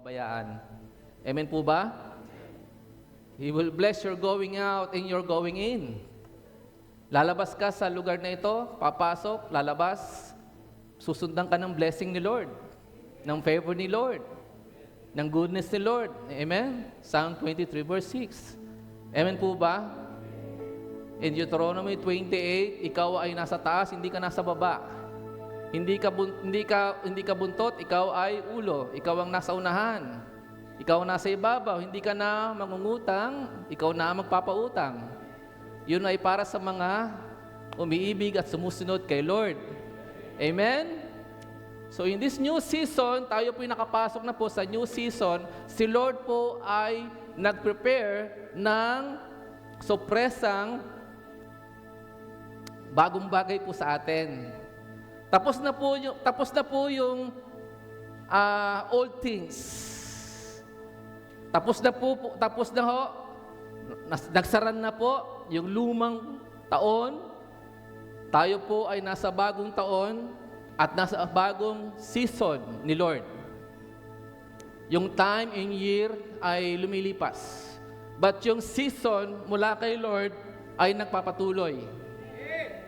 pabayaan. Amen po ba? He will bless your going out and your going in. Lalabas ka sa lugar na ito, papasok, lalabas, susundan ka ng blessing ni Lord, ng favor ni Lord, ng goodness ni Lord. Amen? Psalm 23 verse 6. Amen po ba? In Deuteronomy 28, ikaw ay nasa taas, hindi ka nasa baba. Hindi ka buntot, ikaw ay ulo. Ikaw ang nasa unahan. Ikaw ang nasa ibabaw, hindi ka na mangungutang, ikaw na magpapautang. Yun ay para sa mga umiibig at sumusunod kay Lord. Amen? So in this new season, tayo po'y nakapasok na po sa new season. Si Lord po ay nag-prepare ng sorpresang bagong bagay po sa atin. Tapos na po yung old things. Tapos na ho. Nagsaran na po yung lumang taon. Tayo po ay nasa bagong taon at nasa bagong season ni Lord. Yung time and year ay lumilipas. But yung season mula kay Lord ay nagpapatuloy.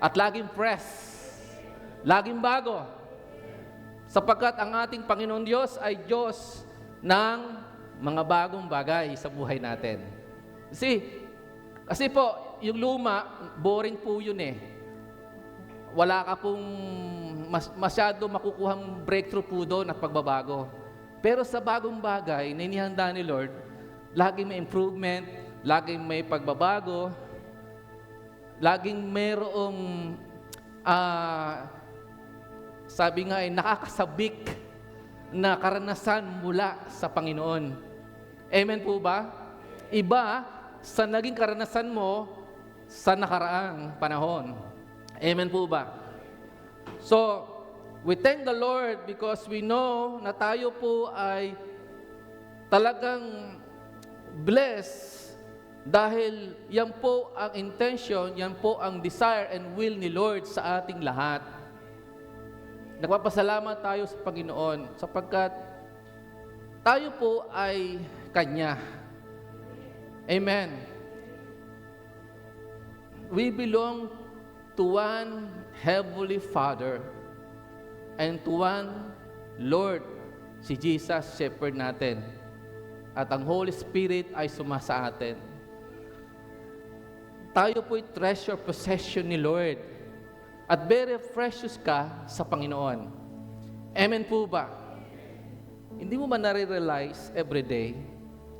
At laging fresh. Laging bago. Sapagkat ang ating Panginoon Diyos ay Diyos ng mga bagong bagay sa buhay natin. Kasi po, yung luma, boring po yun eh. Wala ka pong masyado makukuhang breakthrough po doon at pagbabago. Pero sa bagong bagay na inihanda ni Lord, laging may improvement, laging may pagbabago, laging mayroong, sabi nga ay nakakasabik na karanasan mula sa Panginoon. Amen po ba? Iba sa naging karanasan mo sa nakaraang panahon. Amen po ba? So, we thank the Lord because we know na tayo po ay talagang blessed dahil yan po ang intention, yan po ang desire and will ni Lord sa ating lahat. Nagpapasalamat tayo sa Panginoon sapagkat tayo po ay Kanya. Amen. We belong to one Heavenly Father and to one Lord, si Jesus, Shepherd natin. At ang Holy Spirit ay sumasa atin. Tayo po'y treasure possession ni Lord. At very precious ka sa Panginoon. Amen po ba? Hindi mo ba nare-realize every day,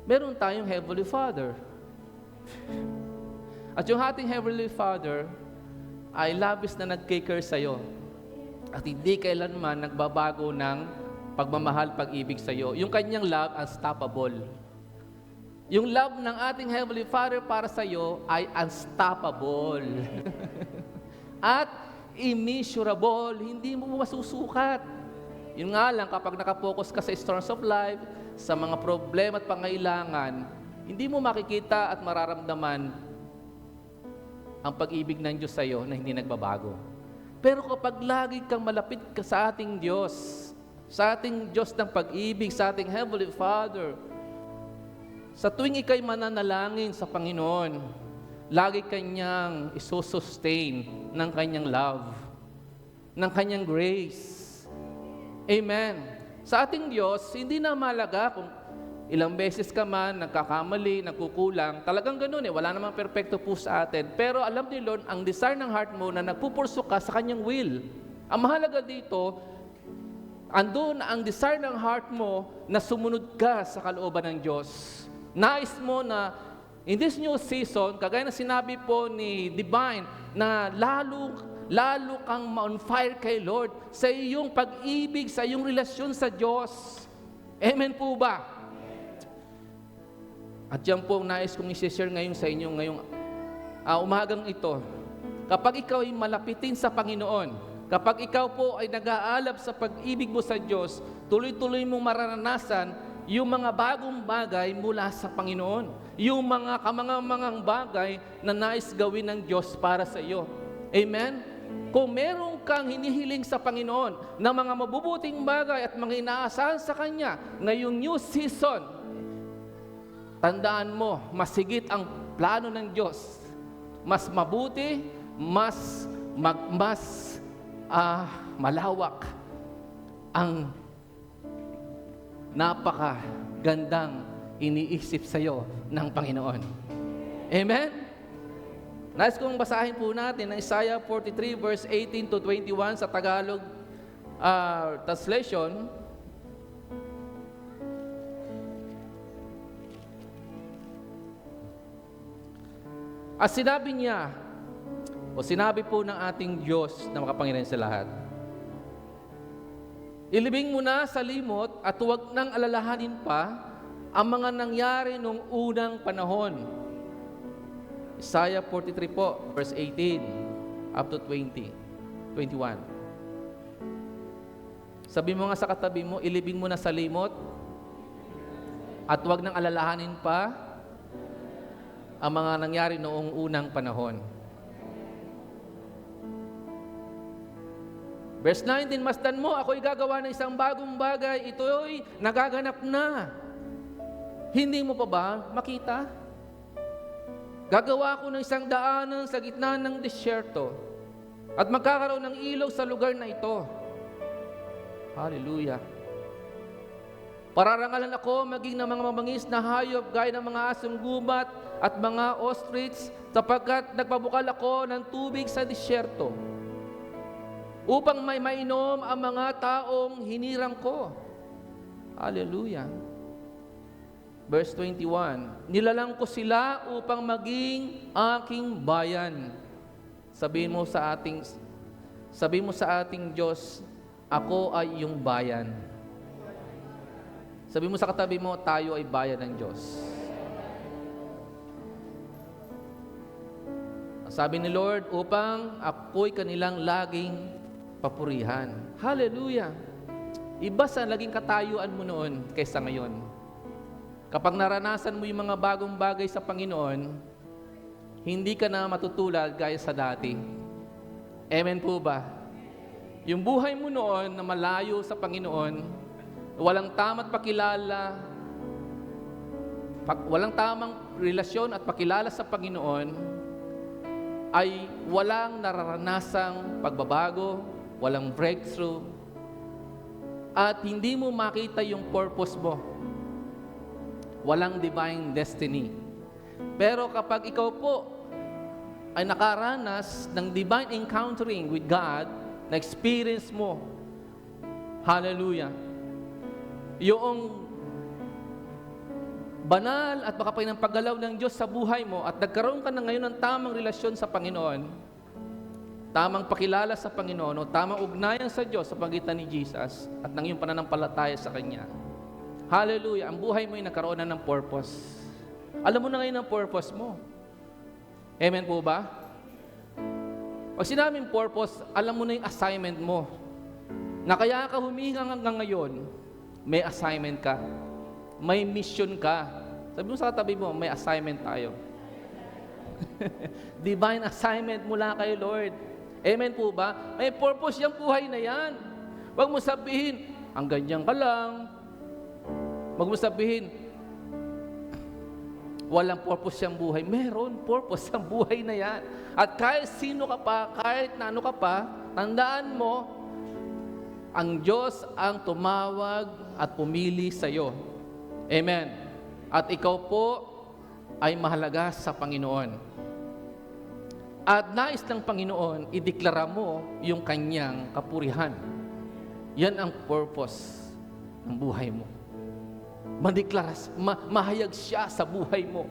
meron tayong Heavenly Father. At yung ating Heavenly Father ay labis na nag-care sa'yo. At hindi kailanman nagbabago ng pagmamahal, pag-ibig sa'yo. Yung kanyang love, unstoppable. Yung love ng ating Heavenly Father para sa'yo ay unstoppable. At immeasurable, hindi mo masusukat. Yun nga lang, kapag nakapokus ka sa storms of life, sa mga problema at pangailangan, hindi mo makikita at mararamdaman ang pag-ibig ng Diyos sa iyo na hindi nagbabago. Pero kapag lagi kang malapit ka sa ating Diyos ng pag-ibig, sa ating Heavenly Father, sa tuwing ika'y mananalangin sa Panginoon, lagi kanyang isusustain ng kanyang love, ng kanyang grace. Amen. Sa ating Diyos, hindi na mahalaga kung ilang beses ka man, nagkakamali, nagkukulang. Talagang ganun eh, wala namang perfecto po sa atin. Pero alam ni Lord, ang desire ng heart mo na nagpupurso ka sa kanyang will. Ang mahalaga dito, andun ang desire ng heart mo na sumunod ka sa kalooban ng Diyos. Nais mo na in this new season, kagaya na sinabi po ni Divine, na lalo kang on fire kay Lord sa iyong pag-ibig, sa iyong relasyon sa Diyos. Amen po ba? At yan po ang nais kong i-share ngayon sa inyo ngayong umagang ito. Kapag ikaw ay malapitin sa Panginoon, kapag ikaw po ay nag-aalab sa pag-ibig mo sa Diyos, tuloy-tuloy mong mararanasan yung mga bagong bagay mula sa Panginoon. Yung mga kamangang bagay na nais gawin ng Diyos para sa iyo. Amen? Kung meron kang hinihiling sa Panginoon na mga mabubuting bagay at mga inaasahan sa Kanya ngayong new season, tandaan mo, masigit ang plano ng Diyos. Mas mabuti, mas malawak ang napakagandang iniisip sa iyo ng Panginoon. Amen? Nais kong basahin po natin ang Isaiah 43 verse 18 to 21 sa Tagalog translation. At sinabi niya, o sinabi po ng ating Diyos na makapangyarihan sa lahat, ilibing mo na sa limot at huwag nang alalahanin pa ang mga nangyari noong unang panahon. Isaiah 43 po, verse 18 up to 21. Sabi mo nga sa katabi mo, ilibing mo na sa limot at huwag nang alalahanin pa ang mga nangyari noong unang panahon. Verse 19, masdan mo, ako'y gagawa ng isang bagong bagay, ito'y nagaganap na. Hindi mo pa ba makita? Gagawa ko ng isang daanan sa gitna ng disyerto at magkakaroon ng ilog sa lugar na ito. Hallelujah. Pararangalan ako maging ng mga mabangis na hayop gaya ng mga asong gubat at mga ostrich sapagkat nagpabukal ako ng tubig sa disyerto upang may mainom ang mga taong hinirang ko. Hallelujah. Verse 21, nilalang ko sila upang maging aking bayan. Sabihin mo sa ating Diyos, ako ay iyong bayan. Sabihin mo sa katabi mo, tayo ay bayan ng Diyos. Sabi ni Lord, upang ako'y kanilang laging papurihan. Hallelujah! Iba sa naging katayuan mo noon kaysa ngayon. Kapag naranasan mo yung mga bagong bagay sa Panginoon, hindi ka na matutulad gaya sa dati. Amen po ba? Yung buhay mo noon na malayo sa Panginoon, walang tama't pakilala, walang tamang relasyon at pakilala sa Panginoon, ay walang nararanasang pagbabago, walang breakthrough, at hindi mo makita yung purpose mo. Walang divine destiny. Pero kapag ikaw po ay nakaranas ng divine encountering with God, na experience mo, hallelujah, yung banal at makapainang paggalaw ng Diyos sa buhay mo at nagkaroon ka na ngayon ng tamang relasyon sa Panginoon, tamang pakilala sa Panginoon o tamang ugnayan sa Diyos sa pagitan ni Jesus at ng iyong pananampalataya sa Kanya, hallelujah, ang buhay mo ay nagkaroon na ng purpose. Alam mo na ngayon ang purpose mo. Amen po ba? Pag sinabing purpose, alam mo na yung assignment mo. Na kaya ka huminga hanggang ngayon, may assignment ka. May mission ka. Sabi mo sa katabi mo, may assignment tayo. Divine assignment mula kay Lord. Amen po ba? May purpose yung buhay na yan. Huwag mo sabihin, ang ganyan ka lang. Huwag mo sabihin, walang purpose siyang buhay. Meron purpose ang buhay na yan. At kahit sino ka pa, kahit na ano ka pa, tandaan mo, ang Diyos ang tumawag at pumili sa iyo. Amen. At ikaw po ay mahalaga sa Panginoon. At nais ng Panginoon, ideklara mo yung kanyang kapurihan. Yan ang purpose ng buhay mo. Madeklara, mahayag siya sa buhay mo.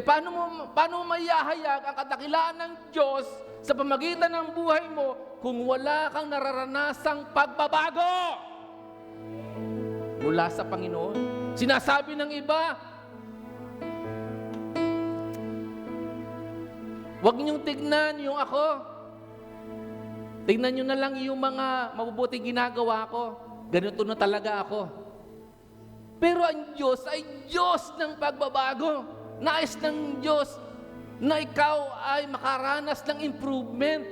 Paano mo maihahayag ang kadakilaan ng Diyos sa pamagitan ng buhay mo kung wala kang nararanasang pagbabago mula sa Panginoon? Sinasabi ng iba, huwag niyong tignan yung ako. Tignan niyo na lang yung mga mabubuting ginagawa ko. Ganito na talaga ako. Pero ang Diyos ay Diyos ng pagbabago. Nais ng Diyos na ikaw ay makaranas ng improvement.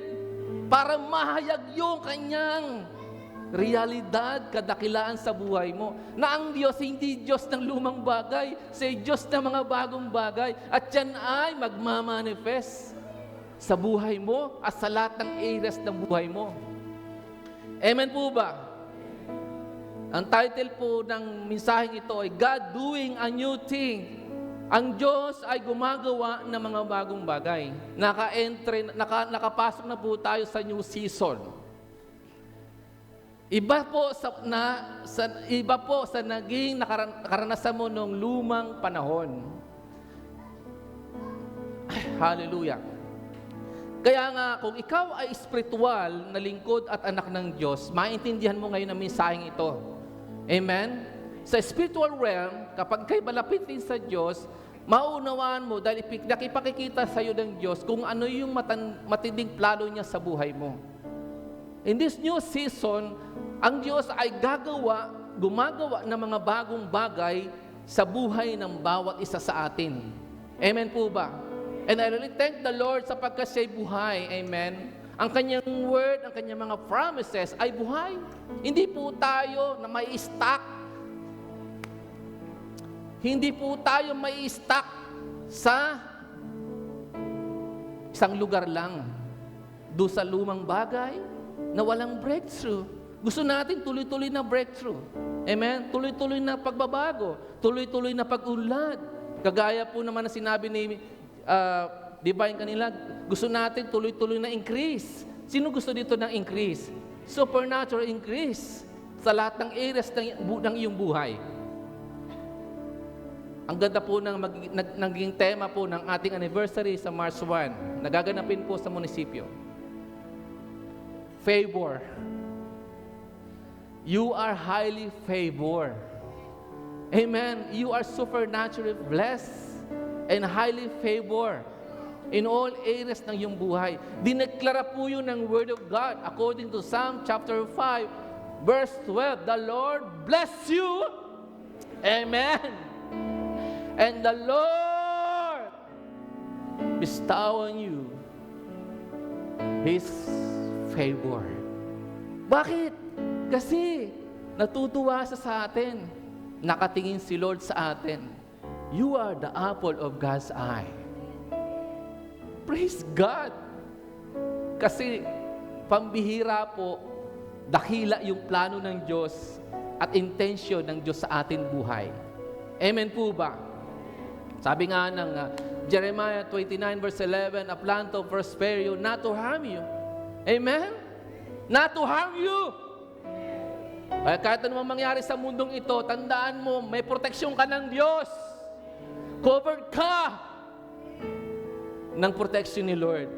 para mahayag yung kanyang realidad, kadakilaan sa buhay mo. Na ang Diyos, hindi Diyos ng lumang bagay, siya Diyos ng mga bagong bagay. At yan ay magmamanifest sa buhay mo at sa lahat ng areas ng buhay mo. Amen po ba? Ang title po ng mensaheng ito ay God Doing a New Thing. Ang Diyos ay gumagawa ng mga bagong bagay. Nakapasok na po tayo sa new season. Iba po sa naging nakaranasan mo nung lumang panahon. Ay, hallelujah. Kaya nga, kung ikaw ay spiritual na lingkod at anak ng Diyos, maintindihan mo ngayon ang mensaheng ito. Amen? Sa spiritual realm, kapag kayo malapitin sa Diyos, maunawaan mo dahil nakipakikita sa iyo ng Diyos kung ano yung matinding plano niya sa buhay mo. In this new season, ang Diyos ay gumagawa ng mga bagong bagay sa buhay ng bawat isa sa atin. Amen po ba? And I really thank the Lord sapagkat siya'y buhay. Amen? Ang kanyang word, ang kanyang mga promises ay buhay. Hindi po tayo na may stock. Hindi po tayo may stock sa isang lugar lang. Doon sa lumang bagay na walang breakthrough. Gusto natin tuloy-tuloy na breakthrough. Amen? Tuloy-tuloy na pagbabago. Tuloy-tuloy na pag-unlad. Kagaya po naman na sinabi ni Divine kanila, gusto natin tuloy-tuloy na increase. Sino gusto dito ng increase? Supernatural increase sa lahat ng areas ng iyong buhay. Ang ganda po ng naging tema po ng ating anniversary sa March 1. Nagaganapin po sa munisipyo. Favor. You are highly favored. Amen. You are supernaturally blessed and highly favored in all areas ng iyong buhay. Dineklara po yun ng Word of God according to Psalm chapter 5, verse 12. The Lord bless you. Amen. And the Lord bestow on you His favor. Bakit? Kasi natutuwa siya sa atin. Nakatingin si Lord sa atin. You are the apple of God's eye. Praise God! Kasi pambihira po, dakila yung plano ng Diyos at intensyon ng Diyos sa ating buhay. Amen po ba? Sabi nga ng Jeremiah 29 verse 11, a plan to prosper you, not to harm you. Amen? Not to harm you. Kaya kahit anong mangyari sa mundong ito, tandaan mo, may proteksyon ka ng Diyos. Covered ka ng protection ni Lord.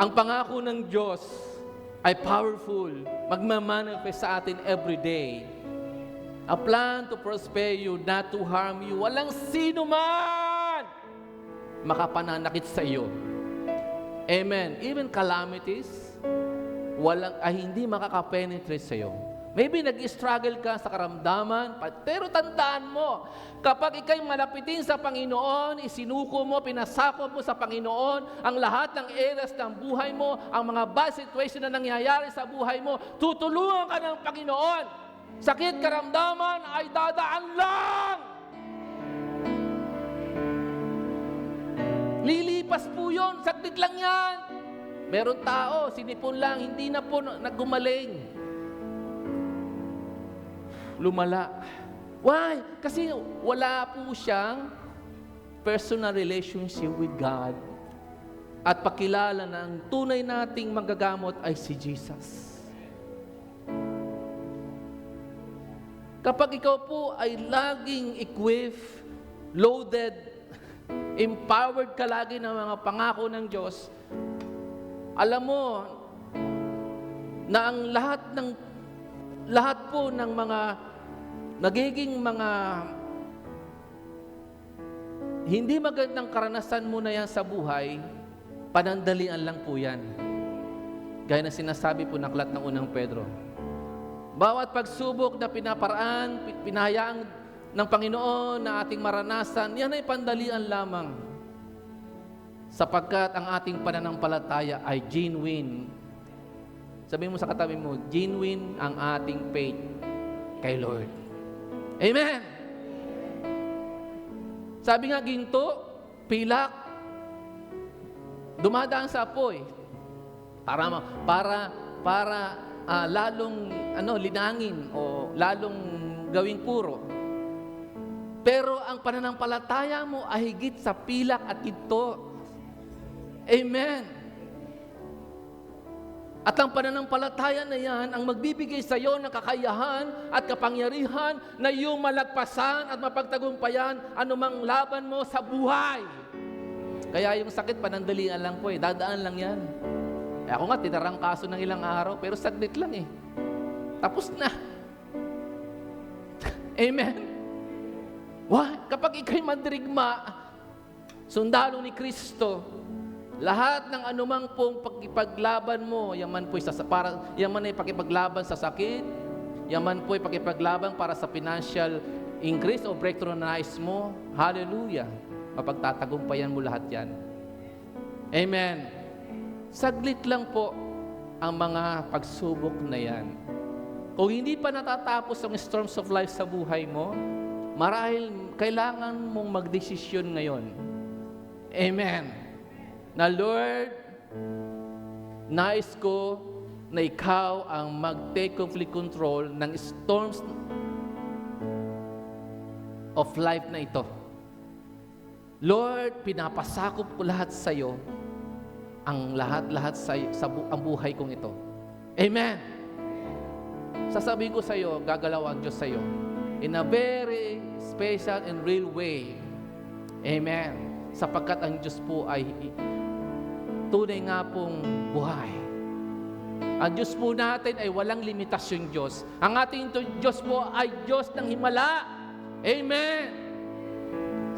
Ang pangako ng Diyos ay powerful, magmamanifest sa atin every day. A plan to prosper you, not to harm you. Walang sino man makapananakit sa iyo. Amen. Even calamities, hindi makakapenetrate sa iyo. Maybe nag-struggle ka sa karamdaman, pero tandaan mo, kapag ikay malapitin sa Panginoon, isinuko mo, pinasako mo sa Panginoon, ang lahat ng areas ng buhay mo, ang mga bad situation na nangyayari sa buhay mo, tutulungan ka ng Panginoon. Sakit, karamdaman ay dadaan lang. Lilipas po yun, saglit lang yan. Meron tao, sinipon lang, hindi na po naggumaling. Lumala. Why? Kasi wala po siyang personal relationship with God at pakilala na ang tunay nating manggagamot ay si Jesus. Kapag ikaw po ay laging equipped, loaded, empowered ka lagi ng mga pangako ng Diyos, alam mo na ang lahat po ng mga nagiging mga hindi magandang karanasan mo na yan sa buhay, panandalian lang po yan. Gaya na sinasabi po ng aklat ng unang Pedro. Bawat pagsubok na pinaparaan, pinahayaan ng Panginoon na ating maranasan, yan ay pandalian lamang. Sapagkat ang ating pananampalataya ay genuine, Sabihin mo sa katabi mo, genuine ang ating faith kay Lord. Amen! Sabi nga, ginto, pilak, dumadaan sa apoy para lalong linangin o lalong gawing puro. Pero ang pananampalataya mo ay higit sa pilak at ginto. Amen. At ang pananampalataya na yan ang magbibigay sa iyo ng kakayahan at kapangyarihan na iyong malagpasan at mapagtagumpayan anumang laban mo sa buhay. Kaya yung sakit panandalian lang po dadaan lang yan. Eh ako nga, tinarang kaso ng ilang araw, pero saglit lang Tapos na. Amen. Why? Kapag ikaw'y mandirigma, sundalo ni Kristo, lahat ng anumang pong pagkipaglaban mo, yaman po'y yaman ay pakipaglaban sa sakit, yaman po'y pakipaglaban para sa financial increase o breakthrough na nais mo, hallelujah, mapagtatagumpayan mo lahat yan. Amen. Saglit lang po ang mga pagsubok na yan. Kung hindi pa natatapos ang storms of life sa buhay mo, marahil kailangan mong magdesisyon ngayon. Amen. Na Lord, nais ko na ikaw ang mag-take complete control ng storms of life na ito. Lord, pinapasakop ko lahat sa iyo, ang lahat-lahat ang buhay kong ito. Amen. Sasabihin ko sa iyo, gagalaw ang Diyos sa iyo in a very special and real way. Amen. Sapagkat ang Diyos po ay tunay nga pong buhay. Ang Diyos po natin ay walang limitasyon Diyos. Ang ating Diyos po ay Diyos ng himala. Amen.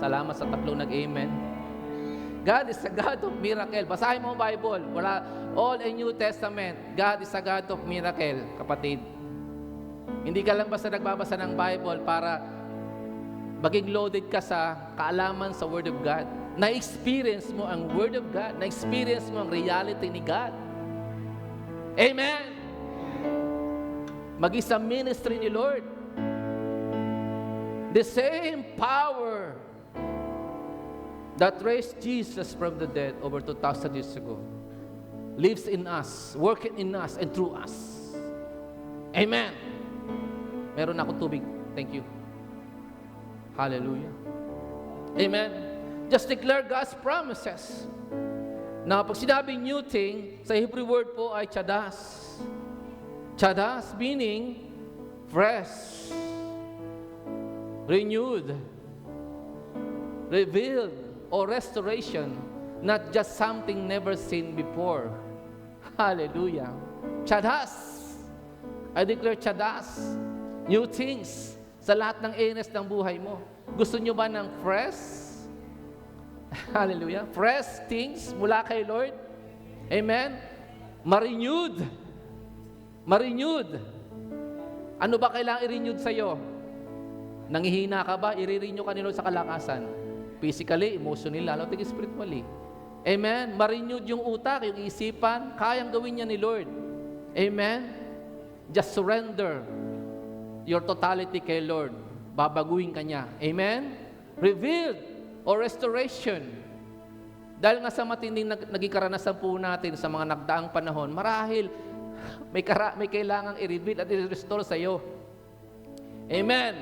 Salamat sa tatlong nag-amen. God is a God of miracle. Basahin mo ang Bible. Old and New Testament. God is a God of miracle, kapatid. Hindi ka lang basta nagbabasa ng Bible para maging loaded ka sa kaalaman sa Word of God. Na-experience mo ang Word of God. Na-experience mo ang reality ni God. Amen! Mag-isa ministry ni Lord. The same power that raised Jesus from the dead over 2,000 years ago lives in us, working in us, and through us. Amen! Meron ako tubig. Thank you. Hallelujah. Amen. Just declare God's promises. Now, pag sinabing new thing, sa Hebrew word po ay chadas. Chadas meaning fresh, renewed, revealed, or restoration. Not just something never seen before. Hallelujah. Chadas. I declare chadas. New things sa lahat ng areas ng buhay mo. Gusto nyo ba ng fresh? Hallelujah. Fresh things mula kay Lord. Amen. Ma-renewed. Ma-renewed. Ano ba kailangang i-renewed sa'yo? Nangihina ka ba? I-renew ka ni Lord sa kalakasan. Physically, emotionally, lalo tig spiritually. Amen. Ma-renewed yung utak, yung isipan. Kayang gawin niya ni Lord. Amen. Just surrender your totality kay Lord. Babaguhin ka niya. Amen? Revealed or restoration. Dahil nga sa matinding naging karanasan po natin sa mga nagdaang panahon, marahil may kailangang i-reveal at i-restore sa iyo. Amen?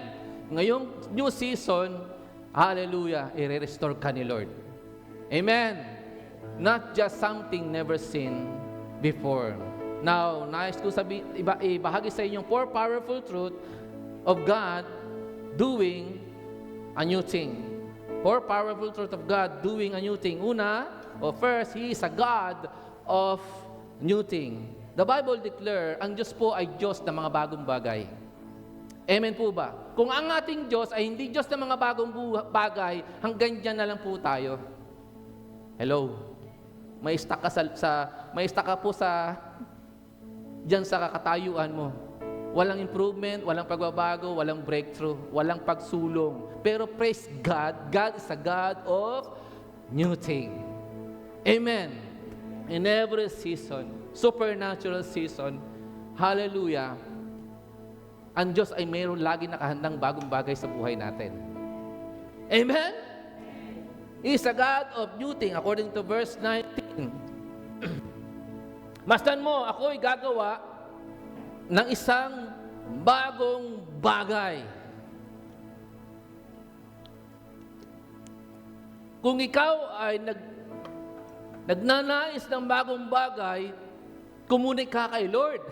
Ngayong new season, hallelujah, i-restore ka ni Lord. Amen? Not just something never seen before. Now, nais ko ibahagi sa inyo 4 powerful truth of God doing a new thing. 4 powerful truth of God doing a new thing. First, He is a God of new thing. The Bible declare, ang Diyos po ay Diyos ng mga bagong bagay. Amen po ba? Kung ang ating Diyos ay hindi Diyos ng mga bagong bagay, hanggang dyan na lang po tayo. Hello? May stuck ka po diyan sa kakatayuan mo. Walang improvement, walang pagbabago, walang breakthrough, walang pagsulong. Pero praise God, God is a God of new thing. Amen. In every season. supernatural season, hallelujah, ang Diyos ay mayroon lagi nakahandang bagong bagay sa buhay natin. Amen? He is a God of new thing, according to verse 19. Masdan mo, ako'y gagawa ng isang bagong bagay. Kung ikaw ay nagnanais ng bagong bagay, kumunik ka kay Lord.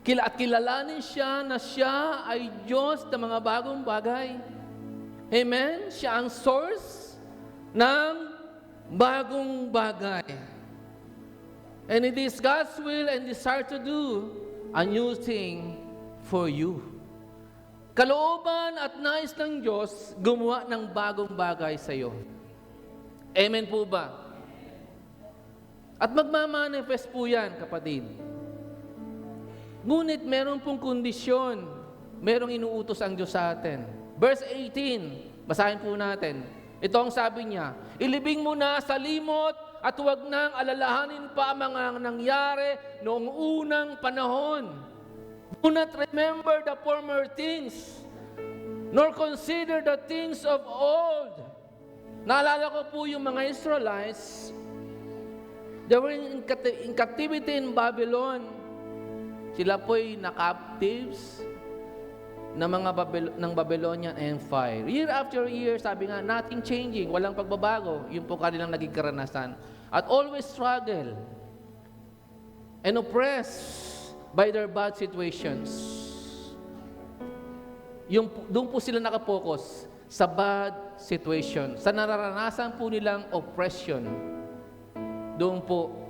At kilalanin siya na siya ay Diyos ng mga bagong bagay. Amen? Siya ang source ng bagong bagay. And it is God's will and desire to do a new thing for you. Kalooban at nais ng Diyos gumawa ng bagong bagay sa iyo. Amen po ba? At magmamanifest po yan, kapatid. Ngunit meron pong kondisyon, merong inuutos ang Diyos sa atin. Verse 18, basahin po natin. Ito ang sabi niya, ilibing mo na sa limot at huwag nang alalahanin pa ang mga nangyari noong unang panahon. Do not remember the former things, nor consider the things of old. Naalala ko po yung mga Israelites, they were in captivity in Babylon. Sila po'y na-captives ng Babylonian Empire. Year after year, sabi nga, nothing changing, walang pagbabago. Yun po kanilang naging karanasan. At always struggle and oppressed by their bad situations. Doon po sila nakapokus sa bad situation, sa nararanasan po nilang oppression doon po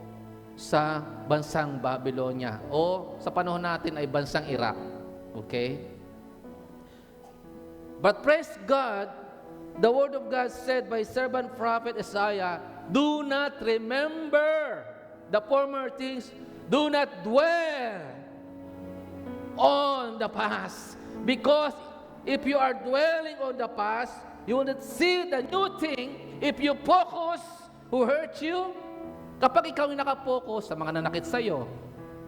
sa bansang Babylonia o sa panahon natin ay bansang Iraq. Okay? But praise God, the word of God said by servant prophet Isaiah, do not remember the former things, do not dwell on the past. Because if you are dwelling on the past, you will not see the new thing. If you focus who hurt you, kapag ikaw ay nakapokus sa mga nanakit sa iyo,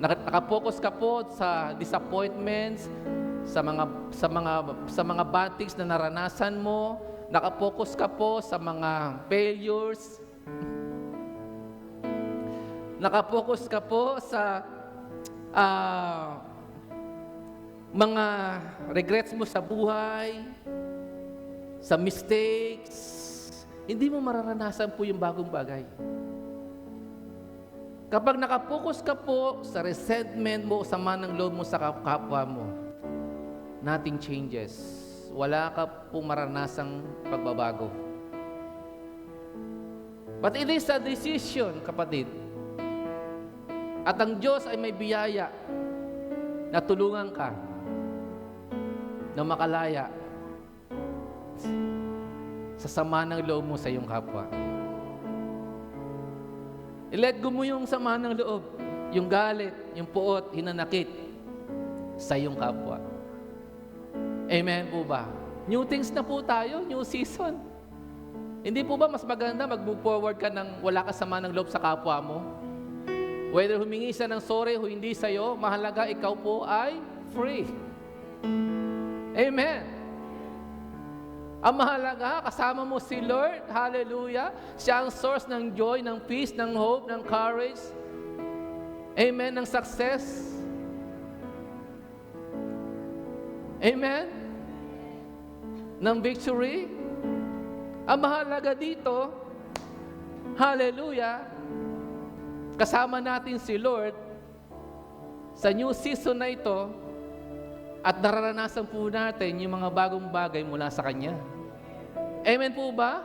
nakapokus ka po sa disappointments, sa mga bad things na naranasan mo, nakapokus ka po sa mga failures, nakapokus ka po sa mga regrets mo sa buhay, sa mistakes, hindi mo mararanasan po yung bagong bagay. Kapag nakapokus ka po sa resentment mo, sama ng loob mo sa kapwa mo, nothing changes. Wala ka po maranasang pagbabago. But it is a decision, kapatid. At ang Diyos ay may biyaya na tulungan ka na makalaya sa sama ng loob mo sa iyong kapwa. I-let go mo yung sama ng loob, yung galit, yung puot, hinanakit sa iyong kapwa. Amen po ba? New things na po tayo, new season. Hindi po ba mas maganda mag-move forward ka nang wala ka sama ng loob sa kapwa mo? Whether humingi siya ng sorry o hindi sa'yo, mahalaga ikaw po ay free. Amen. Ang mahalaga, kasama mo si Lord. Hallelujah. Siya ang source ng joy, ng peace, ng hope, ng courage. Amen. Ng success. Amen. Ng victory. Ang mahalaga dito, hallelujah, kasama natin si Lord sa new season na ito at nararanasan po natin yung mga bagong bagay mula sa Kanya. Amen po ba?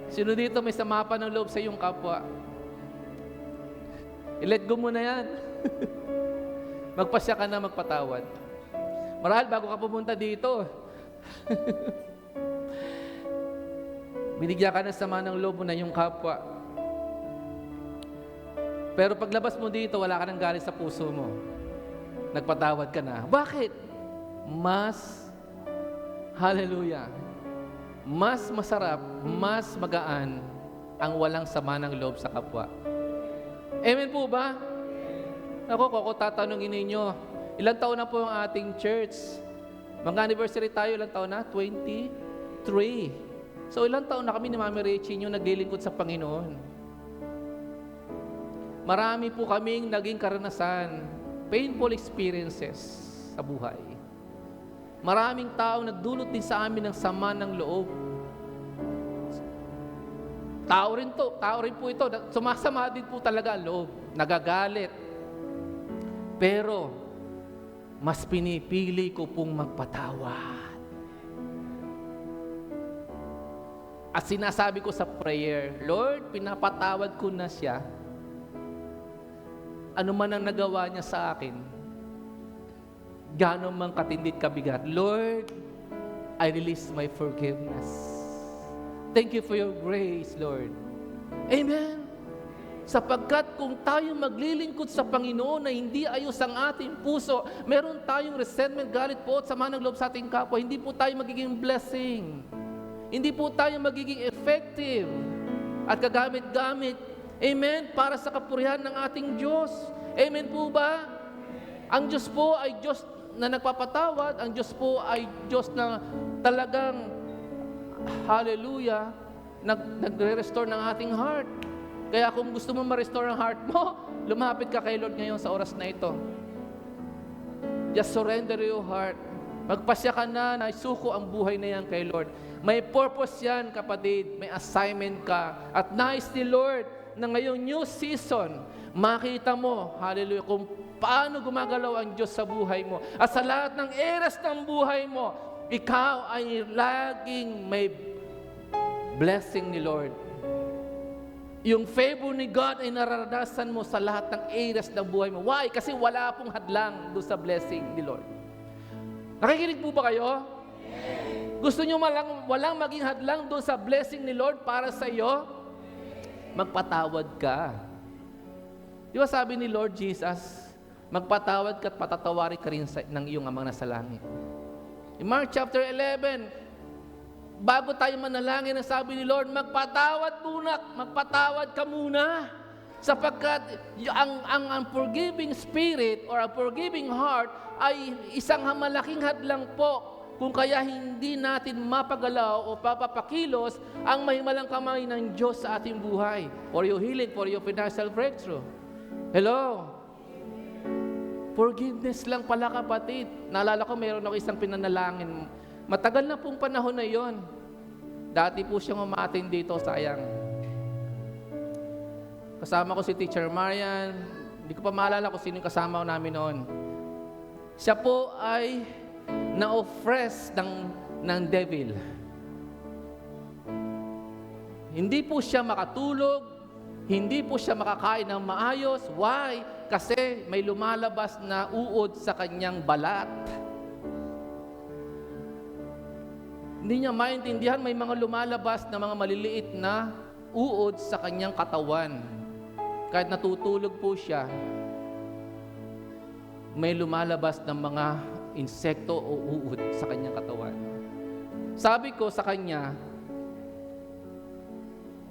Sino dito may sama pa ng loob sa iyong kapwa? I-let go mo na yan. Magpasya ka na magpatawad. Marahil bago ka pumunta dito, binigyan ka ng sama ng loob mo na yung kapwa. Pero paglabas mo dito, wala ka nang galit sa puso mo. Nagpatawad ka na. Bakit? Hallelujah, mas masarap, mas magaan ang walang sama ng loob sa kapwa. Amen po ba? Ako tatanungin ninyo, ilang taon na po ang ating church? Mag-anniversary tayo, ilang taon na? 23. So ilang taon na kami ni Mami Richie yung naglilingkod sa Panginoon. Marami po kaming naging karanasan, painful experiences sa buhay. Maraming tao nagdulot din sa amin ng sama ng loob. Tao rin po ito. Sumasama din po talaga ang loob. Nagagalit. Pero, mas pinipili ko pong magpatawad. At sinasabi ko sa prayer, Lord, pinapatawad ko na siya. Ano man ang nagawa niya sa akin, gaano man katindit kabigat, Lord, I release my forgiveness. Thank you for your grace, Lord. Amen. Sapagkat kung tayo maglilingkod sa Panginoon na hindi ayos ang ating puso, meron tayong resentment, galit po at sama ng loob sa ating kapwa, hindi po tayo magiging blessing. Hindi po tayo magiging effective at kagamit-gamit. Amen. Para sa kapurihan ng ating Diyos. Amen po ba? Ang Diyos po ay Diyos na nagpapatawad. Ang Diyos po ay Diyos na talagang hallelujah, nagre-restore ng ating heart. Kaya kung gusto mo ma-restore ang heart mo, lumapit ka kay Lord ngayon sa oras na ito. Just surrender your heart. Magpasya ka na isuko ang buhay na yan kay Lord. May purpose yan, kapatid. May assignment ka. At nais ni Lord na ngayong new season, makita mo, hallelujah, kung paano gumagalaw ang Diyos sa buhay mo. At sa lahat ng eras ng buhay mo, ikaw ay laging may blessing ni Lord. Yung favor ni God ay nararanasan mo sa lahat ng areas ng buhay mo. Why? Kasi wala pong hadlang doon sa blessing ni Lord. Nakikinig po ba kayo? Gusto nyo walang maging hadlang doon sa blessing ni Lord para sa iyo? Magpatawad ka. Di ba sabi ni Lord Jesus, magpatawad ka at patatawari ka rin ng iyong amang nasa langit. In Mark chapter 11, bago tayo manalangin, ang sabi ni Lord, magpatawad ka muna. Sapagkat ang forgiving spirit or a forgiving heart ay isang malaking hadlang po kung kaya hindi natin mapagalaw o papapakilos ang mahimalang kamay ng Diyos sa ating buhay. For your healing, for your financial breakthrough. Hello? Forgiveness lang pala, kapatid. Naalala ko, mayroon ako isang pinanalangin. Matagal na pong panahon na yon. Dati po siyang umatin dito, sayang. Kasama ko si Teacher Marian. Hindi ko pa maalala kung sino yung kasama ko namin noon. Siya po ay na-oppress ng devil. Hindi po siya makatulog, hindi po siya makakain ng maayos. Why? Kasi may lumalabas na uod sa kanyang balat. Hindi niya maintindihan, may mga lumalabas na mga maliliit na uod sa kanyang katawan. Kahit natutulog po siya, may lumalabas na mga insekto o uod sa kanyang katawan. Sabi ko sa kanya,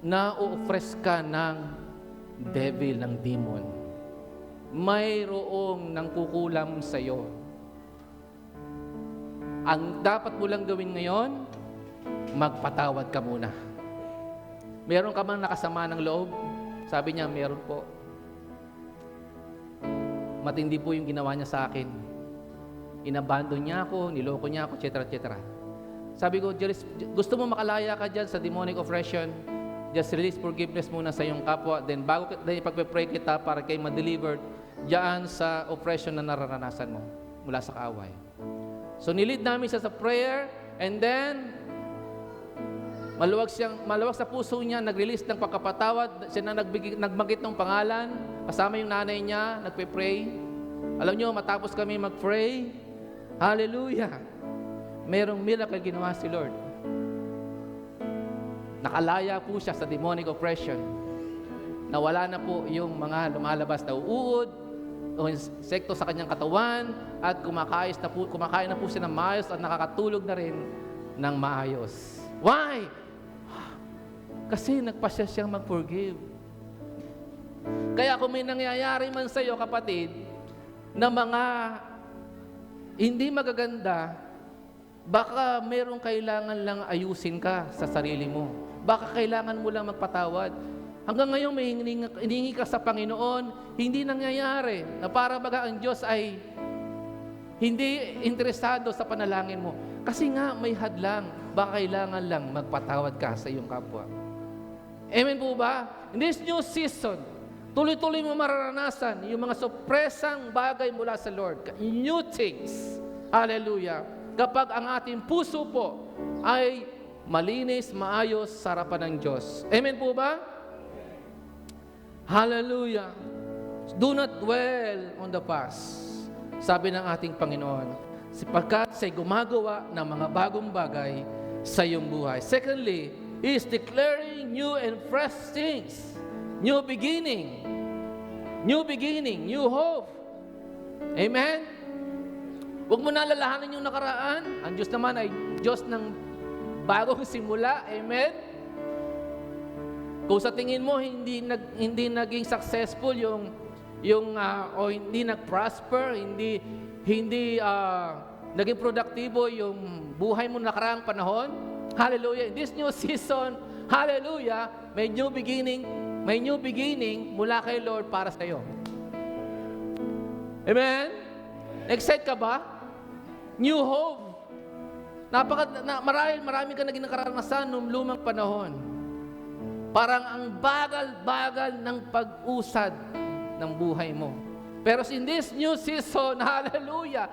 na-oppress ka ng devil, ng demon. Mayroong nangkukulam sa iyo. Ang dapat mo lang gawin ngayon, magpatawad ka muna. Meron ka bang nakasama ng loob? Sabi niya, meron po. Matindi po yung ginawa niya sa akin. Inabandon niya ako, niloko niya ako, etc. etc. Sabi ko, gusto mo makalaya ka dyan sa demonic oppression? Just release forgiveness muna sa iyong kapwa. Then bago ipagpe-pray kita para kayo ma-delivered diyan sa oppression na nararanasan mo mula sa kaaway. So nilid namin siya sa prayer, and then maluwag sa puso niya, nag-release ng pagkapatawad. Siya na nagbanggit ng pangalan, kasama yung nanay niya, nagpe-pray. Alam niyo, matapos kami mag-pray, hallelujah, merong miracle ginawa si Lord. Nakalaya po siya sa demonic oppression. Nawala na po yung mga lumalabas na uod o insekto sa kanyang katawan at kumakain na po siya ng maayos at nakakatulog na rin ng maayos. Why? Kasi nagpasya siyang mag-forgive. Kaya kung may nangyayari man sa iyo, kapatid, na mga hindi magaganda, baka merong kailangan lang ayusin ka sa sarili mo. Baka kailangan mo lang magpatawad. Hanggang ngayon may hiningi ka sa Panginoon, hindi nangyayari. Na para baga ang Diyos ay hindi interesado sa panalangin mo. Kasi nga may hadlang. Baka kailangan lang magpatawad ka sa iyong kapwa. Amen po ba? In this new season, tuloy-tuloy mo mararanasan yung mga sorpresang bagay mula sa Lord. New things. Hallelujah. Kapag ang ating puso po ay malinis, maayos sa harapan ng Diyos. Amen po ba? Hallelujah. Do not dwell on the past. Sabi ng ating Panginoon, sapagkat siya'y gumagawa ng mga bagong bagay sa iyong buhay. Secondly, He is declaring new and fresh things. New beginning. New beginning. New hope. Amen? Huwag mo nalalahanin yung nakaraan. Ang Diyos naman ay Diyos ng bagong simula. Amen? Kung sa tingin mo hindi naging successful o hindi nag-prosper, hindi naging produktibo yung buhay mo nakaraang panahon, hallelujah, in this new season, hallelujah, may new beginning mula kay Lord para sa iyo. Amen? Excited ka ba? New hope. Marami ka naging nakaranasan noong lumang panahon. Parang ang bagal-bagal ng pag-usad ng buhay mo. Pero in this new season, hallelujah,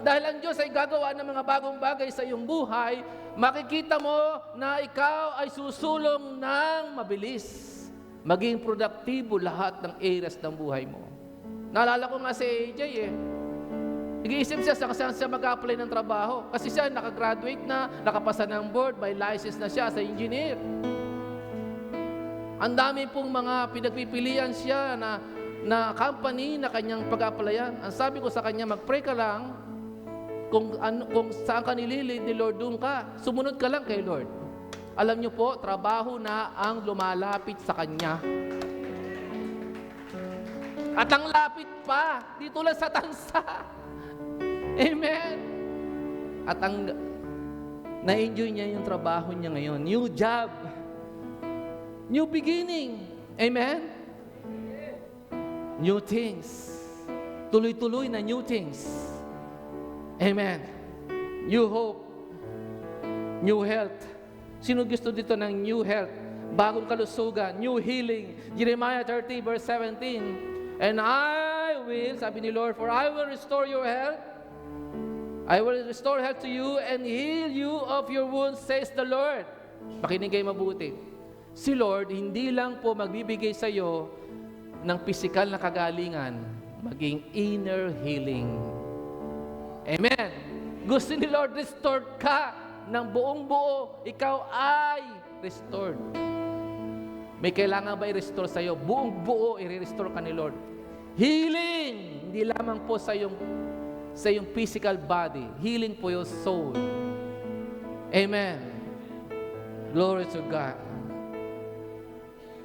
dahil ang Diyos ay gagawa ng mga bagong bagay sa iyong buhay, makikita mo na ikaw ay susulong ng mabilis. Maging produktibo lahat ng areas ng buhay mo. Naalala ko nga si AJ Nag-iisip siya saan siya mag-apply ng trabaho. Kasi siya nakagraduate na, nakapasa ng board, may license na siya sa engineer. Ang dami pong mga pinagpipilian siya na company na kanyang pag-applyan. Ang sabi ko sa kanya, mag-pray ka lang kung saan ka nililid ni Lord, doon ka. Sumunod ka lang kay Lord. Alam niyo po, trabaho na ang lumalapit sa kanya. At ang lapit pa, dito lang sa tansa. Amen. At na-enjoy niya yung trabaho niya ngayon. New job. New beginning. Amen. New things. Tuloy-tuloy na new things. Amen. New hope. New health. Sino gusto dito ng new health? Bagong kalusugan. New healing. Jeremiah 30 verse 17. And I will, sabi ni Lord, for I will restore your health. I will restore health to you and heal you of your wounds, says the Lord. Pakinig kayo mabuti. Si Lord, hindi lang po magbibigay sa iyo ng physical na kagalingan, maging inner healing. Amen. Gusto ni Lord, restored ka ng buong buo. Ikaw ay restored. May kailangan ba i-restore sa iyo? Buong buo, i-restore ka ni Lord. Healing! Hindi lamang po sa iyong physical body. Healing po your soul. Amen. Glory to God.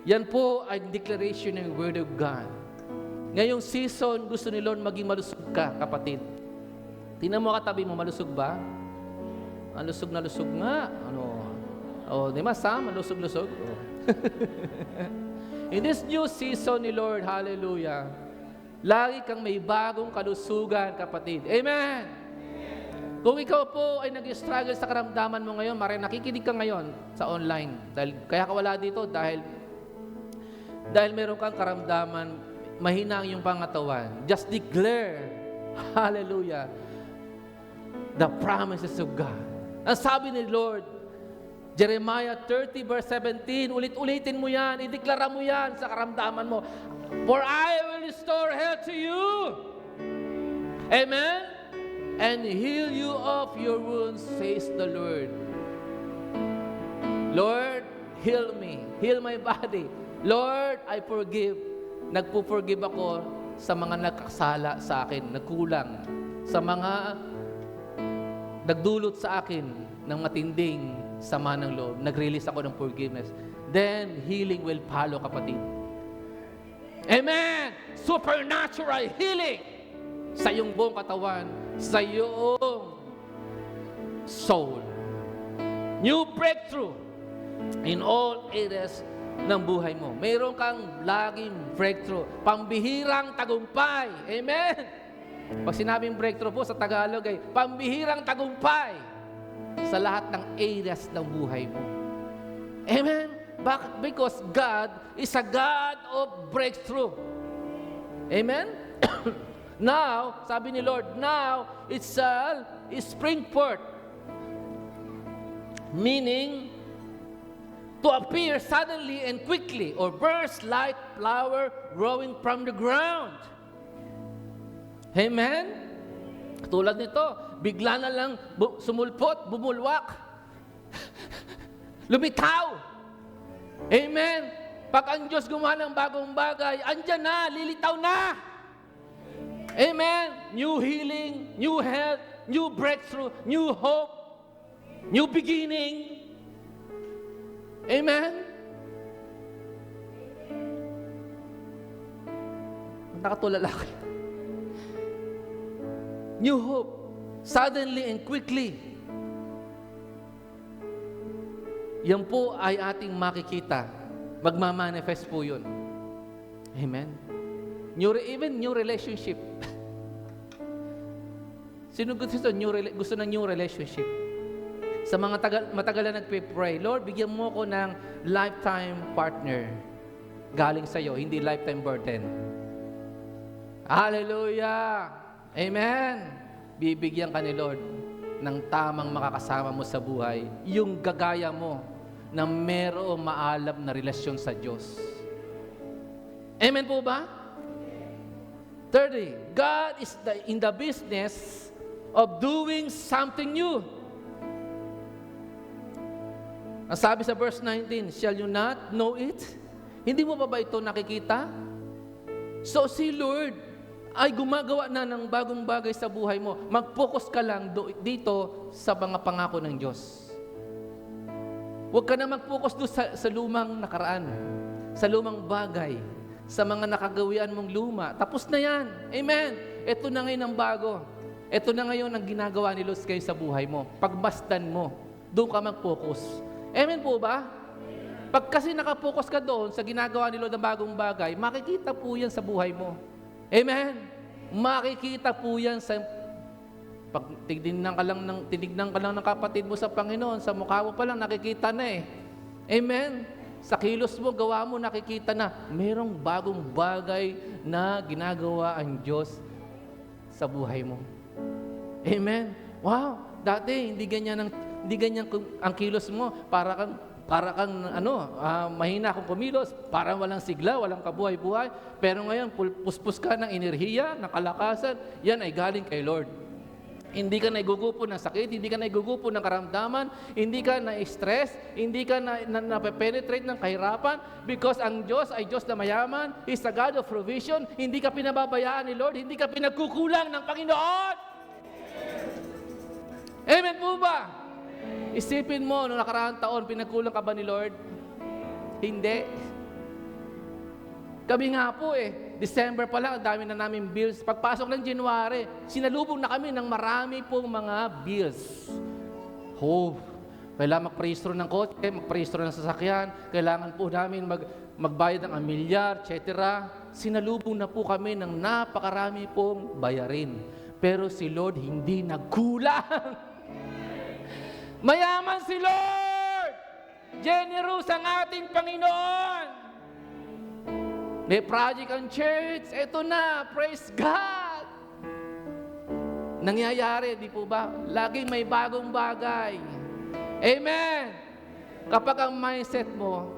Yan po ay declaration ng Word of God. Ngayong season, gusto ni Lord maging malusog ka, kapatid. Tingnan mo katabi mo, malusog ba? Lusog na lusog nga. Di ba, Sam? Malusog-lusog. In this new season ni Lord, hallelujah, lagi kang may bagong kalusugan, kapatid. Amen! Kung ikaw po ay nag-struggle sa karamdaman mo ngayon, maraming nakikinig ka ngayon sa online. Kaya ka wala dito dahil meron kang karamdaman, mahina ang iyong pangatawan. Just declare, hallelujah, the promises of God. Ang sabi ni Lord, Jeremiah 30 verse 17, ulit-ulitin mo yan, ideklara mo yan sa karamdaman mo. For I will restore health to you. Amen? And heal you of your wounds, says the Lord. Lord, heal me. Heal my body. Lord, I forgive. Nagpo-forgive ako sa mga nagkasala sa akin, nagkulang. Sa mga nagdulot sa akin ng matinding sama ng loob. Nag-release ako ng forgiveness. Then, healing will follow, kapatid. Amen! Supernatural healing sa iyong buong katawan, sa iyong soul. New breakthrough in all areas ng buhay mo. Mayroon kang laging breakthrough. Pambihirang tagumpay. Amen? Pag sinabing breakthrough po sa Tagalog ay pambihirang tagumpay sa lahat ng areas ng buhay mo. Amen? Bakit? Because God is a God of breakthrough. Amen? Now, sabi ni Lord, now it shall spring forth. Meaning, to appear suddenly and quickly or burst like flower growing from the ground. Amen? Tulad nito, bigla na lang sumulpot, bumulwak, lumitaw. Amen? Pag ang Diyos gumawa ng bagong bagay, andyan na, lilitaw na. Amen? New healing, new health, new breakthrough, new hope, new beginning. Amen? Nakatulala ko. New hope, suddenly and quickly. Yan po ay ating makikita. Magmamanifest po yun. Amen? Even new relationship. Sino gusto ng new relationship? Sa mga matagal na nagpe-pray, Lord, bigyan mo ko ng lifetime partner galing sa iyo, hindi lifetime burden. Hallelujah! Amen! Bibigyan ka ni Lord ng tamang makakasama mo sa buhay, yung gagaya mo na merong maalab na relasyon sa Diyos. Amen po ba? Thirdly, God is in the business of doing something new. Ang sabi sa verse 19, shall you not know it? Hindi mo pa ba ito nakikita? So si Lord ay gumagawa na ng bagong bagay sa buhay mo. Mag-focus ka lang dito sa mga pangako ng Diyos. Huwag ka na mag-focus doon sa lumang nakaraan, sa lumang bagay, sa mga nakagawian mong luma. Tapos na yan. Amen. Ito na ngayon ang bago. Ito na ngayon ang ginagawa ni Lord kayo sa buhay mo. Pagbastan mo, doon ka mag-focus. Amen po ba? Pag kasi nakapokus ka doon sa ginagawa ni Lord ng bagong bagay, makikita po yan sa buhay mo. Amen? Makikita po yan sa pag tinignan ka lang ng kapatid mo sa Panginoon, sa mukha mo pa lang nakikita na eh. Amen? Sa kilos mo, gawa mo, nakikita na merong bagong bagay na ginagawa ang Diyos sa buhay mo. Amen? Wow! Dati, hindi ganyan ang kilos mo. Para kang mahina kung kumilos, parang walang sigla, walang kabuhay-buhay. Pero ngayon, puspos ka ng enerhiya, ng kalakasan, yan ay galing kay Lord. Hindi ka naigugupo ng sakit, hindi ka naigugupo ng karamdaman, hindi ka na-stress, hindi ka na-penetrate ng kahirapan because ang Diyos ay Diyos na mayaman, He's a God of provision, hindi ka pinababayaan ni Lord, hindi ka pinagkukulang ng Panginoon. Amen po ba? Isipin mo, noong nakaraang taon, pinagkulang ka ba ni Lord? Hindi. Kami nga po December pa lang, ang dami na namin bills. Pagpasok ng January, sinalubong na kami ng marami pong mga bills. Kailangan mag-prehistro ng kotse, mag-prehistro ng sasakyan, kailangan po namin magbayad ng amilyar, etc. Sinalubong na po kami ng napakarami pong bayarin. Pero si Lord hindi nagkulang. Mayaman si Lord! Generous ang ating Panginoon! May project ang church, eto na, praise God! Nangyayari, di po ba? Laging may bagong bagay. Amen! Kapag ang mindset mo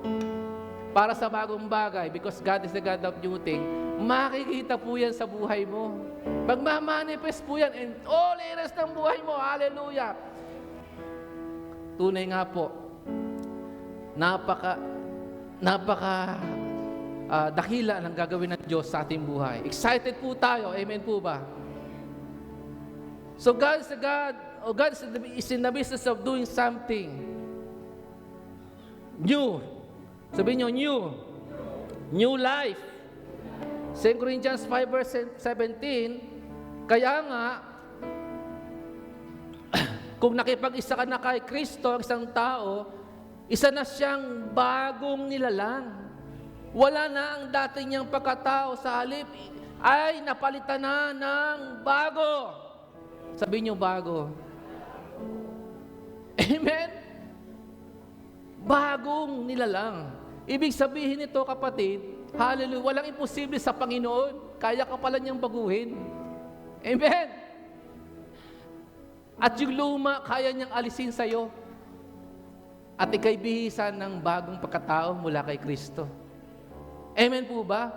para sa bagong bagay, because God is the God of new thing, makikita po yan sa buhay mo. Magmamanifest po yan in all areas ng buhay mo. Hallelujah! Tunay nga po, napaka dakila ng gagawin ng Diyos sa ating buhay. Excited po tayo. Amen po ba? So God is in the business of doing something New. Sabihin nyo, new. New life. 2 Corinthians 5 verse 17, kaya nga, kung nakipag-isa ka na kay Kristo, ang isang tao, isa na siyang bagong nilalang. Wala na ang dati niyang pagkatao, sa halip ay napalitan na ng bago. Sabihin niyo bago. Amen? Bagong nilalang. Ibig sabihin nito, kapatid, hallelujah, walang imposible sa Panginoon. Kaya ka pala niyang baguhin. Amen? At yung luma, kaya niyang alisin sa'yo. At ika'y bihisan ng bagong pagkatao mula kay Kristo. Amen po ba?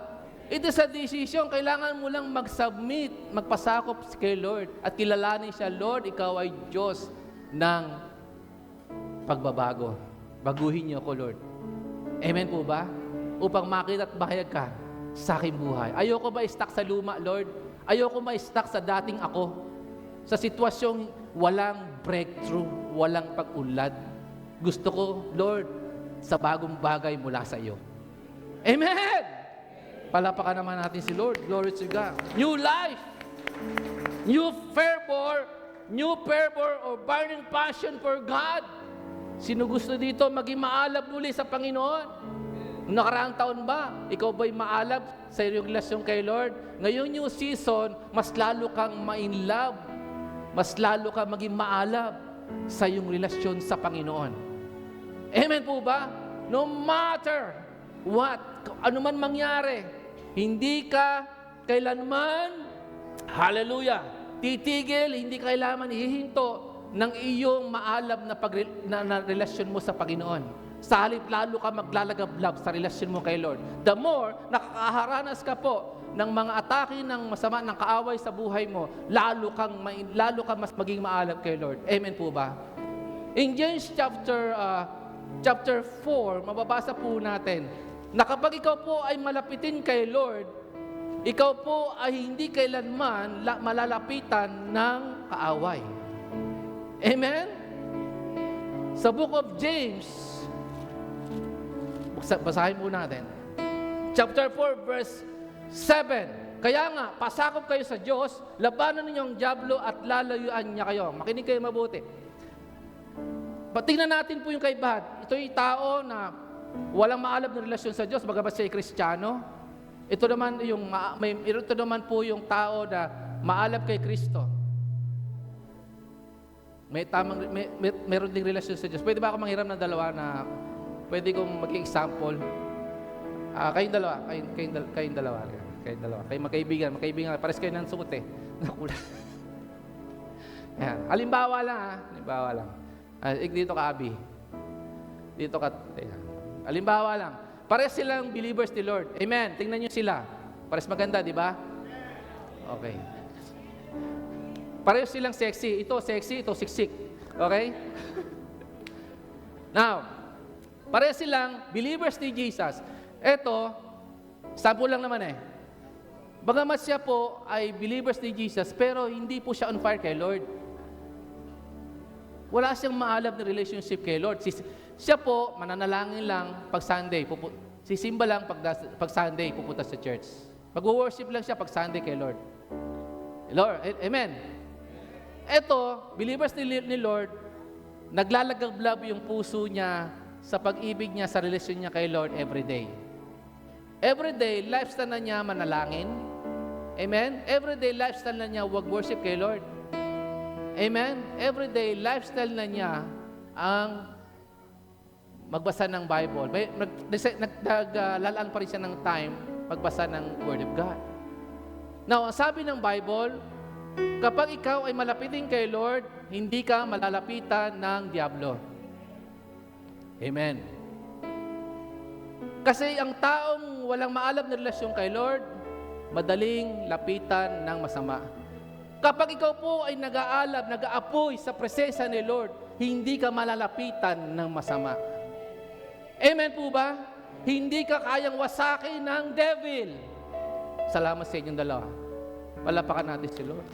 Ito sa decision, kailangan mo lang mag-submit, magpasakop kay Lord. At kilalanin siya, Lord, ikaw ay Diyos ng pagbabago. Baguhin niyo ako, Lord. Amen po ba? Upang makita at bahayag ka sa aking buhay. Ayoko ba i-stuck sa luma, Lord? Ayoko ma-stuck sa dating ako. Sa sitwasyong walang breakthrough, walang pag-unlad. Gusto ko, Lord, sa bagong bagay mula sa iyo. Amen! Palapakan naman natin si Lord. Glory to God. New life. New fervor or burning passion for God. Sino gusto dito maging maalab muli sa Panginoon? Nakaraang taon ba, ikaw ba'y maalab sa iyong relasyon kay Lord? Ngayong new season, mas lalo kang ma-in-love. Mas lalo kang maging maalab sa iyong relasyon sa Panginoon. Amen po ba? No matter what, ano man mangyari, hindi ka kailanman, hallelujah, titigil, hindi kailanman hihinto ng iyong maalab na relasyon mo sa Paginoon. Sa halip, lalo ka maglalagablab sa relasyon mo kay Lord. The more nakakaharanas ka po ng mga atake ng masama, ng kaaway sa buhay mo, lalo ka mas maging maalab kay Lord. Amen po ba? In James chapter 4, mababasa po natin, na kapag ikaw po ay malapitin kay Lord, ikaw po ay hindi kailanman malalapitan ng kaaway. Amen? Sa book of James, basahin po natin. Chapter 4, verse 7. Kaya nga, pasakop kayo sa Diyos, labanan ninyo ang dyablo at lalayuan niya kayo. Makinig kayo mabuti. Tingnan natin po yung kaibahan. Ito yung tao na walang maalab na relasyon sa Diyos, bagamat siya ay Kristiyano. Ito naman po yung tao na maalab kay Kristo. Meron ding relasyon sa Diyos. Pwede ba ako manghiram ng dalawa na pwede kong mag-example? Kayong dalawa. Kayong magkaibigan. Pares kayo ng suot eh. Ayan. Halimbawa lang. Dito ka, Abi. Dito ka. Ayan. Halimbawa lang. Pares silang believers ni Lord. Amen. Tingnan nyo sila. Pares maganda, di ba? Okay. Pares silang sexy. Ito sexy, ito siksik. Okay? Now, pares silang believers ni Jesus. Ito, sample lang naman eh. Bagamat siya po ay believers ni Jesus, pero hindi po siya on fire kay Lord. Wala siyang maalab na relationship kay Lord. Siya po, mananalangin lang pag Sunday. Sisimba lang pag Sunday, pupunta sa church. Mag-worship lang siya pag Sunday kay Lord. Lord, amen. Ito, believers ni Lord, naglalagablab yung puso niya sa pag-ibig niya, sa relasyon niya kay Lord every day. Every day, lifestyle na niya manalangin. Amen? Every day, lifestyle na niya worship kay Lord. Amen? Every day, lifestyle na niya ang magbasa ng Bible. Naglalaan pa rin siya ng time magbasa ng Word of God. Now, sabi ng Bible, kapag ikaw ay malapitin kay Lord, hindi ka malalapitan ng diablo. Amen. Kasi ang taong walang maalab na relasyon kay Lord, madaling lapitan ng masama. Kapag ikaw po ay nag-aalab, nag-aapoy sa presensya ni Lord, hindi ka malalapitan ng masama. Amen po ba? Hindi ka kayang wasakin ng devil. Salamat sa inyong dalawa. Palapakan natin si Lord.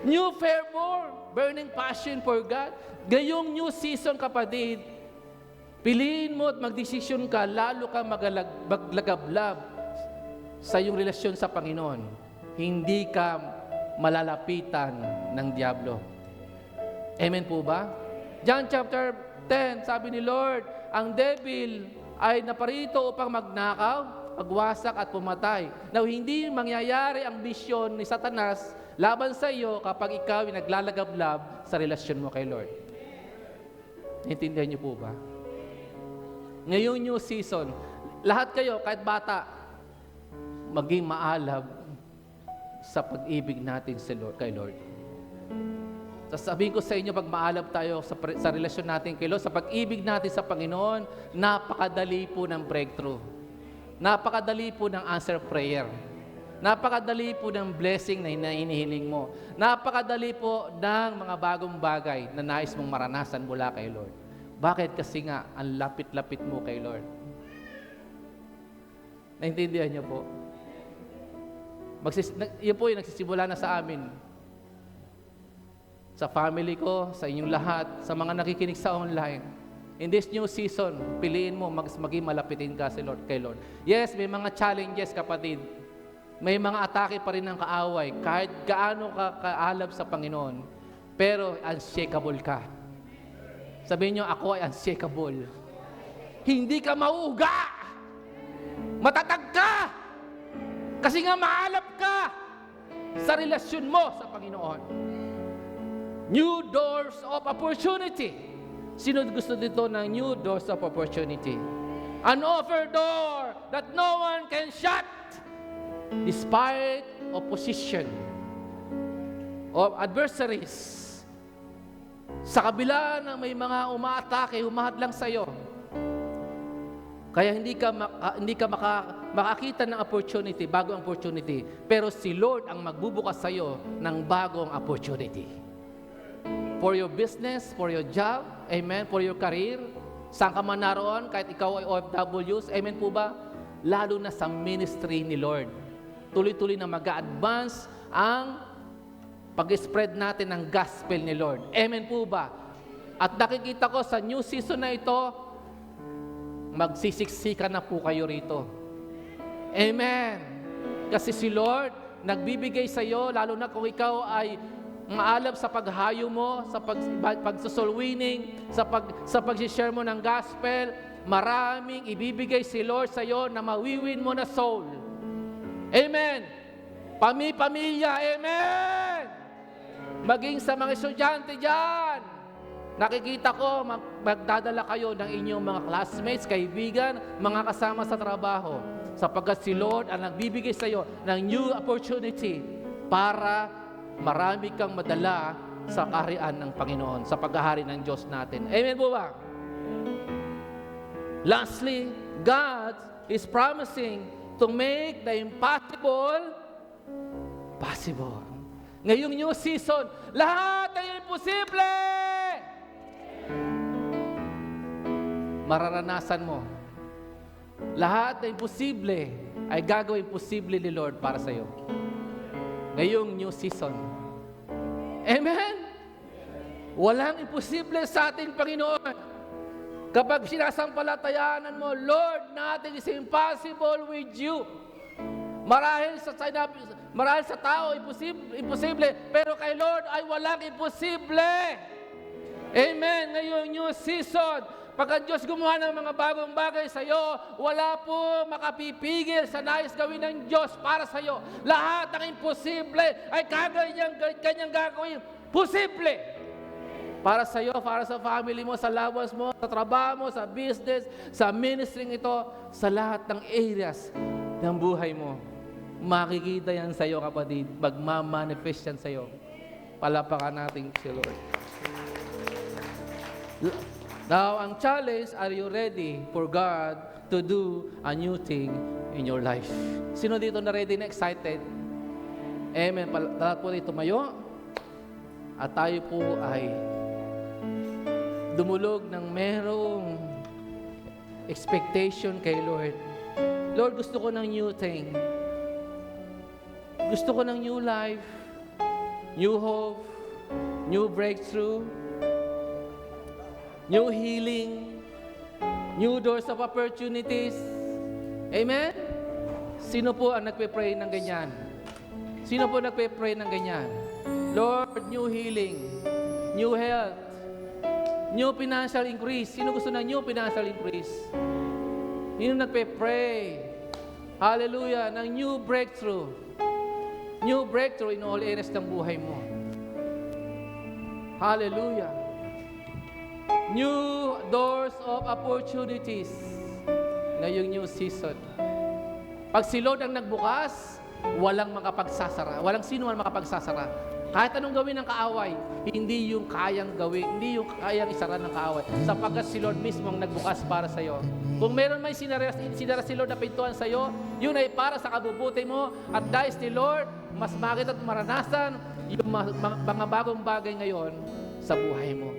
New fervor, burning passion for God. Gayong new season, kapatid, Piliin mo at magdesisyon ka, lalo ka maglagablab sa iyong relasyon sa Panginoon. Hindi ka malalapitan ng diablo. Amen po ba? John chapter 10, sabi ni Lord, ang devil ay naparito upang magnakaw, magwasak at pumatay. Now, hindi mangyayari ang misyon ni Satanas laban sa iyo kapag ikaw ay naglalagablab sa relasyon mo kay Lord. Intindihan niyo po ba? Ngayong new season, lahat kayo, kahit bata, maging maalab sa pag-ibig natin kay Lord. Sasabihin ko sa inyo, pag maalab tayo sa relasyon natin kay Lord, sa pag-ibig natin sa Panginoon, napakadali po ng breakthrough. Napakadali po ng answer prayer. Napakadali po ng blessing na hinihiling mo. Napakadali po ng mga bagong bagay na nais mong maranasan mula kay Lord. Bakit? Kasi nga, ang lapit-lapit mo kay Lord. Naintindihan niyo po? Yun po yung nagsisimula na sa amin. Sa family ko, sa inyong lahat, sa mga nakikinig sa online. In this new season, piliin mo maging malapitin ka kay Lord. Yes, may mga challenges, kapatid. May mga atake pa rin ng kaaway, kahit gaano ka kaalab sa Panginoon. Pero unshakable ka. Sabihin nyo, ako ay unshakable. Hindi ka mauuga. Matatag ka. Kasi nga maalab ka sa relasyon mo sa Panginoon. New doors of opportunity. Sino gusto dito ng new doors of opportunity? An offer door that no one can shut despite opposition of adversaries. Sa kabila na may mga umaatake, humahadlang sa iyo. Kaya hindi ka makakita ng opportunity, bagong opportunity. Pero si Lord ang magbubukas sa iyo ng bagong opportunity. For your business, for your job, amen, for your career, saan ka man naroon, kahit ikaw ay OFWs, amen po ba? Lalo na sa ministry ni Lord. Tuloy-tuloy na mag-a-advance ang pag-spread natin ng gospel ni Lord. Amen po ba? At nakikita ko sa new season na ito, magsisiksikan na po kayo rito. Amen. Kasi si Lord, nagbibigay sa iyo, lalo na kung ikaw ay maalab sa paghayo mo, sa pagsosoul winning, sa pag-share mo ng gospel, maraming ibibigay si Lord sa iyo na mawiwin mo na soul. Amen. Pamilya, amen. Maging sa mga estudyante dyan, nakikita ko, magdadala kayo ng inyong mga classmates, kaibigan, mga kasama sa trabaho. Sapagkat si Lord ang nagbibigay sa iyo ng new opportunity para marami kang madala sa kaharian ng Panginoon, sa paghahari ng Diyos natin. Amen po ba? Lastly, God is promising to make the impossible possible. Ngayong new season, lahat ay imposible! Mararanasan mo. Lahat na imposible ay gagawin posible ni Lord para sa iyo. Ngayong new season. Amen? Walang imposible sa ating Panginoon. Kapag sinasampalatayanan mo, Lord, nothing is impossible with you. Marahil sa tao, imposible, pero kay Lord ay walang imposible. Amen. Ngayong new season, pag ang Diyos gumawa ng mga bagong bagay sa iyo, wala po makapipigil sa nais gawin ng Diyos para sa iyo. Lahat ng imposible ay kanyang gagawin posible. Para sa iyo, para sa family mo, sa loved ones mo, sa trabaho mo, sa business, sa ministry ito, sa lahat ng areas ng buhay mo. Makikita yan sa iyo, kapatid. Magmamanifest yan sa iyo. Palapakan natin si Lord. Now, ang challenge, are you ready for God to do a new thing in your life? Sino dito na ready na excited? Amen. Lahat po dito tumayo. At tayo po ay dumulog ng merong expectation kay Lord. Lord, gusto ko ng new thing. Gusto ko ng new life, new hope, new breakthrough, new healing, New doors of opportunities. Amen? Sino po ang nagpe-pray ng ganyan? Sino po nagpe-pray ng ganyan? Lord, new healing, new health, new financial increase. Sino gusto ng new financial increase? Sino nagpe-pray? Hallelujah, ng new breakthrough. New breakthrough in all areas ng buhay mo. Hallelujah. New doors of opportunities ngayong new season. Pag si Lord ang nagbukas, walang makapagsasara. Walang sino man makapagsasara. Kahit anong gawin ng kaaway, hindi yung kayang gawin, hindi yung kayang isara ng kaaway. Sapagkat si Lord mismo ang nagbukas para sa iyo. Kung meron may sinara si Lord na pintuan sa iyo, yun ay para sa kabubuti mo. At dahil ni Lord, mas makita at maranasan yung mga bagong bagay ngayon sa buhay mo.